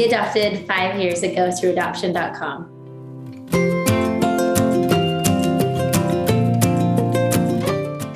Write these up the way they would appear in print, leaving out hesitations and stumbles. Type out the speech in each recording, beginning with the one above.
adopted 5 years ago through Adoption.com.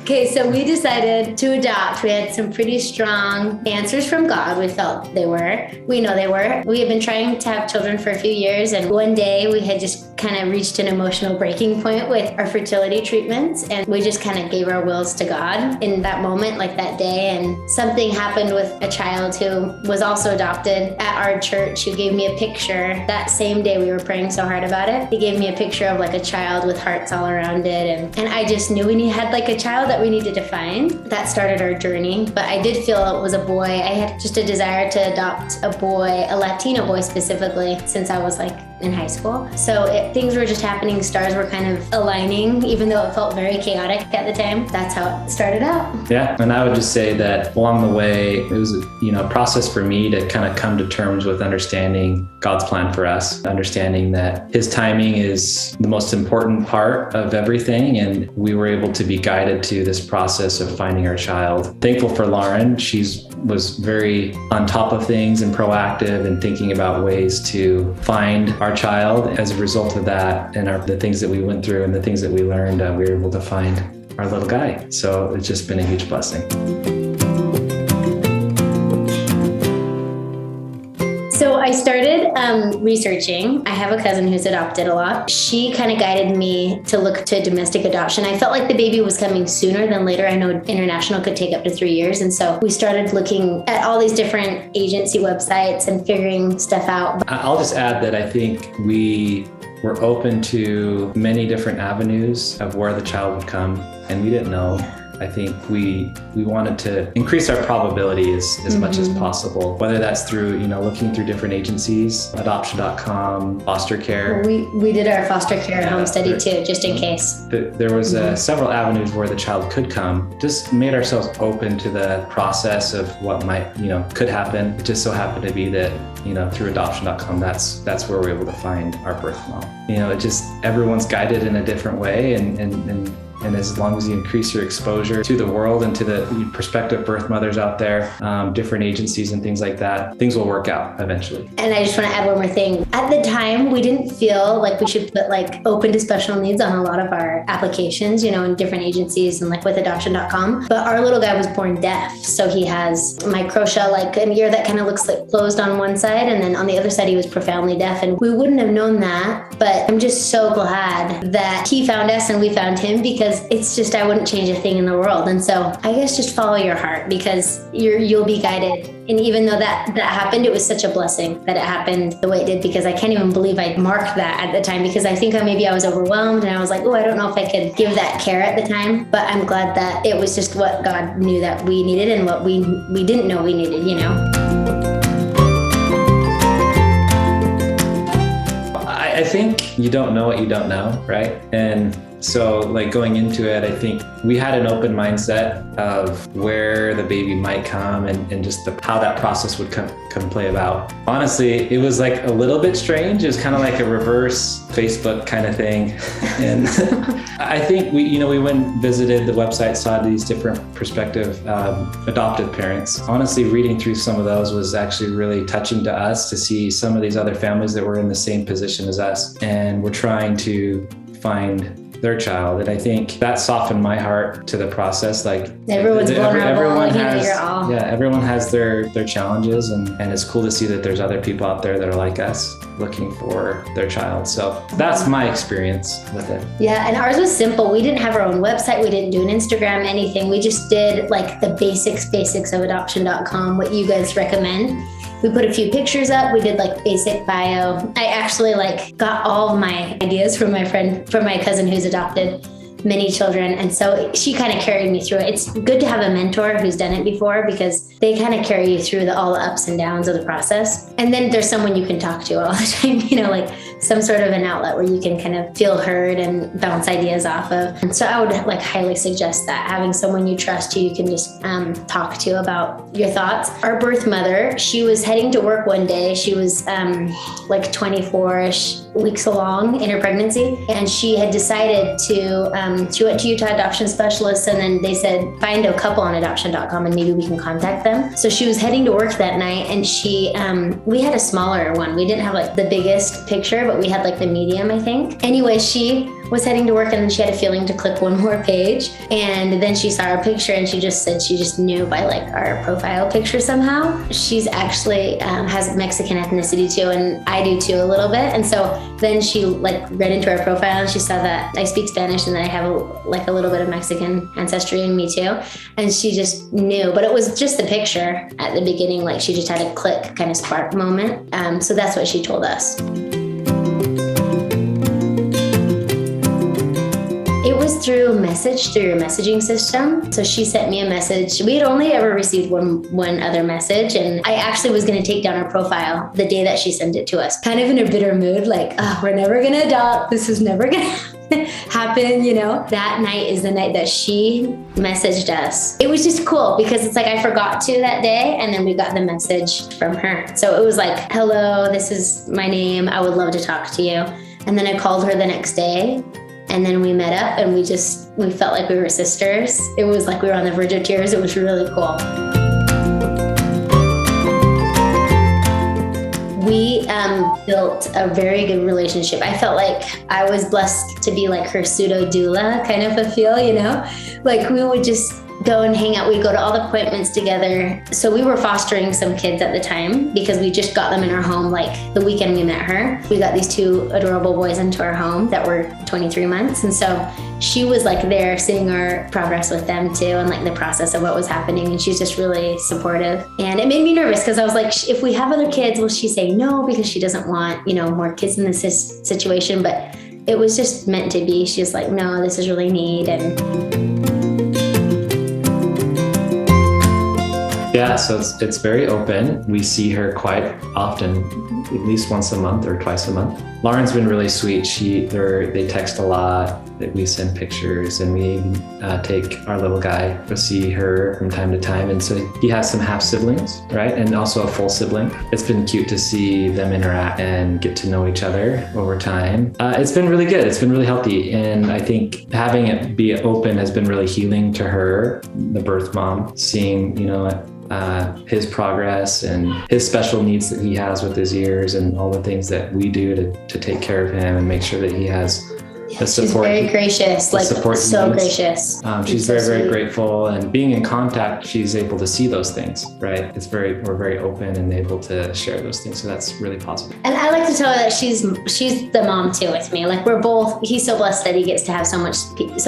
Okay, so we decided to adopt. We had some pretty strong answers from God. We felt they were. We know they were. We had been trying to have children for a few years, and one day we had just kind of reached an emotional breaking point with our fertility treatments, and we just kind of gave our wills to God in that moment, like that day. And something happened with a child who was also adopted at our church, who gave me a picture. That same day we were praying so hard about it, he gave me a picture of like a child with hearts all around it, and I just knew we had like a child that we needed to find. That started our journey, but I did feel it was a boy. I had just a desire to adopt a boy, a Latino boy specifically, since I was like in high school. So things were just happening, stars were kind of aligning, even though it felt very chaotic at the time. That's how it started out. Yeah, and I would just say that along the way, it was a process for me to kind of come to terms with understanding God's plan for us, understanding that His timing is the most important part of everything, and we were able to be guided to this process of finding our child. Thankful for Lauren. She was very on top of things and proactive and thinking about ways to find our child. As a result of that and the things that we went through and the things that we learned, we were able to find our little guy. So it's just been a huge blessing. So I started researching. I have a cousin who's adopted a lot. She kind of guided me to look to domestic adoption. I felt like the baby was coming sooner than later. I know international could take up to 3 years. And so we started looking at all these different agency websites and figuring stuff out. I'll just add that I think we were open to many different avenues of where the child would come, and we didn't know. I think we wanted to increase our probability as much as possible, whether that's through, looking through different agencies, Adoption.com, foster care. We did our foster care home study too, just in case. There was several avenues where the child could come. Just made ourselves open to the process of what might, could happen. It just so happened to be that, through Adoption.com, that's where we're able to find our birth mom. It just, everyone's guided in a different way, and as long as you increase your exposure to the world and to the prospective birth mothers out there, different agencies and things like that, things will work out eventually. And I just want to add one more thing. At the time, we didn't feel like we should put like open to special needs on a lot of our applications, in different agencies and like with Adoption.com. But our little guy was born deaf. So he has microtia, like an ear that kind of looks like closed on one side. And then on the other side, he was profoundly deaf. And we wouldn't have known that. But I'm just so glad that he found us and we found him, because it's just, I wouldn't change a thing in the world. And so I guess just follow your heart, because you'll be guided. And even though that happened, it was such a blessing that it happened the way it did, because I can't even believe I marked that at the time, because I think maybe I was overwhelmed and I was like, I don't know if I could give that care at the time. But I'm glad that it was just what God knew that we needed and what we didn't know we needed, I think you don't know what you don't know, right? And so like going into it, I think we had an open mindset of where the baby might come and just how that process would come play about. Honestly, it was like a little bit strange. It was kind of like a reverse Facebook kind of thing. And I think we went and visited the website, saw these different prospective adoptive parents. Honestly, reading through some of those was actually really touching to us, to see some of these other families that were in the same position as us. And we're trying to find their child. And I think that softened my heart to the process. Like everyone's vulnerable. Everyone has their challenges, and it's cool to see that there's other people out there that are like us looking for their child. So that's my experience with it. Yeah, and ours was simple. We didn't have our own website. We didn't do an Instagram, anything. We just did like the basics of Adoption.com, what you guys recommend. We put a few pictures up. We did like basic bio. I actually got all of my ideas from my cousin who's adopted many children. And so she kind of carried me through it. It's good to have a mentor who's done it before, because they kind of carry you through all the ups and downs of the process. And then there's someone you can talk to all the time, like some sort of an outlet where you can kind of feel heard and bounce ideas off of. And so I would like highly suggest that, having someone you trust who you can just talk to about your thoughts. Our birth mother, she was heading to work one day. She was like 24-ish weeks along in her pregnancy, and she had decided to, she went to Utah Adoption Specialists, and then they said, find a couple on Adoption.com and maybe we can contact them. So she was heading to work that night, and she, we had a smaller one. We didn't have like the biggest picture, but we had like the medium, I think. Anyway, she was heading to work, and then she had a feeling to click one more page, and then she saw our picture, and she just said she just knew by like our profile picture somehow. She's actually has Mexican ethnicity too, and I do too a little bit. And so then she like read into our profile, and she saw that I speak Spanish and that I have a little bit of Mexican ancestry in me too, and she just knew. But it was just the picture at the beginning, like she just had a click kind of spark moment. So that's what she told us. It was through your messaging system. So she sent me a message. We had only ever received one other message, and I actually was going to take down her profile the day that she sent it to us, kind of in a bitter mood, like, oh, we're never going to adopt. This is never going to happen, you know. That night is the night that she messaged us. It was just cool because it's like I forgot to that day, and then we got the message from her. So it was like, hello, this is my name. I would love to talk to you. And then I called her the next day. And then we met up, and we felt like we were sisters. It was like we were on the verge of tears. It was really cool. We built a very good relationship. I felt like I was blessed to be like her pseudo doula kind of a feel, you know? Like we would just go and hang out. We'd go to all the appointments together. So we were fostering some kids at the time because we just got them in our home like the weekend we met her. We got these two adorable boys into our home that were 23 months. And so she was like there seeing our progress with them too, and like the process of what was happening. And she's just really supportive. And it made me nervous because I was like, if we have other kids, will she say no? Because she doesn't want, you know, more kids in this situation. But it was just meant to be. She's like, no, this is really neat. And yeah, so it's very open. We see her quite often, at least once a month or twice a month. Lauren's been really sweet. They text a lot. We send pictures, and we take our little guy to see her from time to time. And so he has some half siblings, right? And also a full sibling. It's been cute to see them interact and get to know each other over time. It's been really good. It's been really healthy. And I think having it be open has been really healing to her, the birth mom, seeing, you know, his progress and his special needs that he has with his ears and all the things that we do to take care of him and make sure that he has the support. She's very gracious, like so gracious. She's very, very grateful, and being in contact, she's able to see those things, right? We're very open and able to share those things. So that's really positive. And I like to tell her that she's the mom too with me. Like he's so blessed that he gets to have so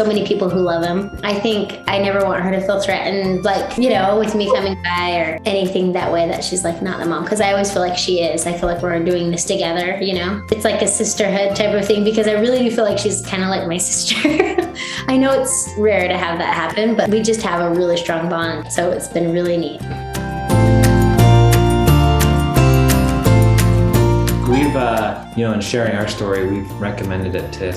many people who love him. I think I never want her to feel threatened, like, you know, with me coming by or anything that way, that she's like not the mom. Cause I always feel like she is. I feel like we're doing this together, you know? It's like a sisterhood type of thing, because I really do feel like she's kind of like my sister. I know it's rare to have that happen, but we just have a really strong bond. So it's been really neat. We've, in sharing our story, we've recommended it to,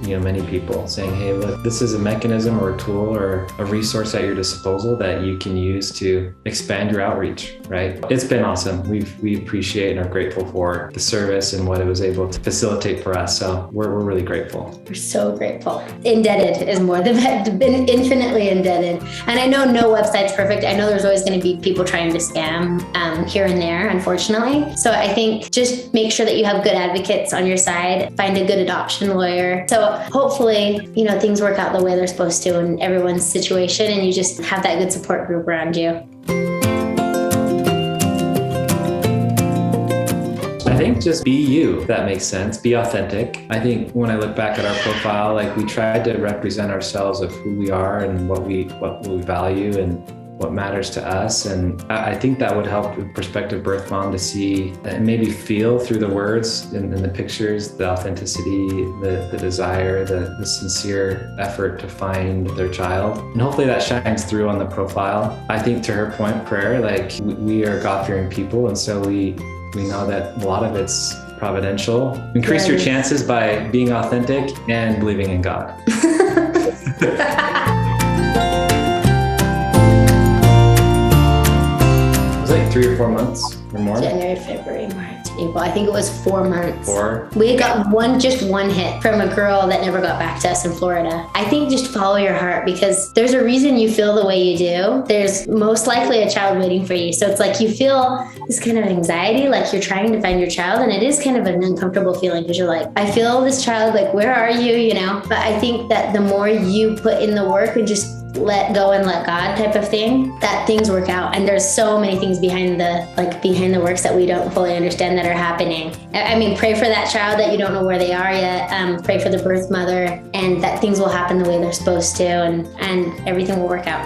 many people, saying, hey, look, this is a mechanism or a tool or a resource at your disposal that you can use to expand your outreach, right? It's been awesome. We appreciate and are grateful for the service and what it was able to facilitate for us. So we're really grateful. We're so grateful. Indebted is more than been infinitely indebted. And I know no website's perfect. I know there's always going to be people trying to scam here and there, unfortunately. So I think just make sure that you have good advocates on your side. Find a good adoption lawyer. So hopefully, things work out the way they're supposed to in everyone's situation, and you just have that good support group around you. I think just be you, if that makes sense. Be authentic. I think when I look back at our profile, like we tried to represent ourselves of who we are and what we value and what matters to us. And I think that would help a prospective birth mom to see and maybe feel through the words in the pictures, the authenticity, the desire, the sincere effort to find their child. And hopefully that shines through on the profile. I think to her point, prayer, like we are God-fearing people. And so we know that a lot of it's providential. Increase your chances by being authentic and believing in God. It was like 3 or 4 months or more. January, February, March, April. I think it was 4 months. 4. We had got just one hit from a girl that never got back to us in Florida. I think just follow your heart, because there's a reason you feel the way you do. There's most likely a child waiting for you. So it's like you feel this kind of anxiety, like you're trying to find your child. And it is kind of an uncomfortable feeling, because you're like, I feel this child, like, where are you, you know? But I think that the more you put in the work and just let go and let God type of thing, that things work out. And there's so many things behind the works that we don't fully understand that are happening. I mean, pray for that child that you don't know where they are yet. Pray for the birth mother, and that things will happen the way they're supposed to, and everything will work out.